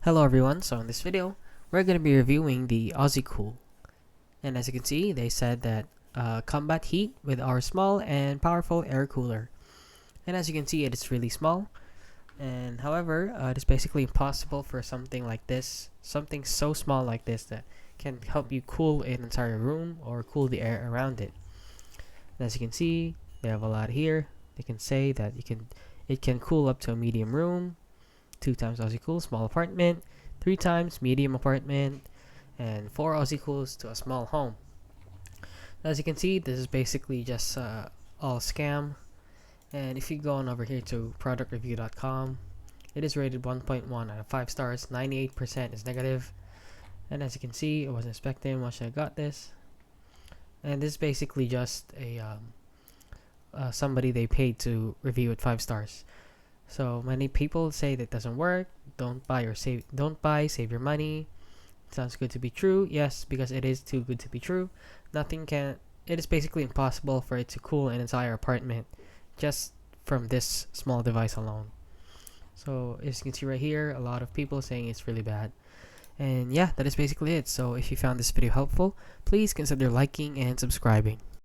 Hello everyone, so in this video, we're going to be reviewing the Ozzi Cool. And as you can see, they said that combat heat with our small and powerful air cooler. And as you can see, it is really small. And however, it is basically impossible for something like this, something so small like this that can help you cool an entire room or cool the air around it. And as you can see, they have a lot here. They can say that it can cool up to a medium room, 2 times Aussie Cool, small apartment, 3 times medium apartment, and 4 Aussie Cools to a small home. As you can see, this is basically just all scam. And if you go on over here to productreview.com, it is rated 1.1 out of 5 stars, 98% is negative. And as you can see, I wasn't expecting much. I got this. And this is basically just a somebody they paid to review it 5 stars. So many people say that doesn't work. Don't buy, save your money. It sounds good to be true. Yes, because it is too good to be true. It is basically impossible for it to cool an entire apartment just from this small device alone. So as you can see right here, a lot of people saying it's really bad. And yeah, that is basically it. So if you found this video helpful, please consider liking and subscribing.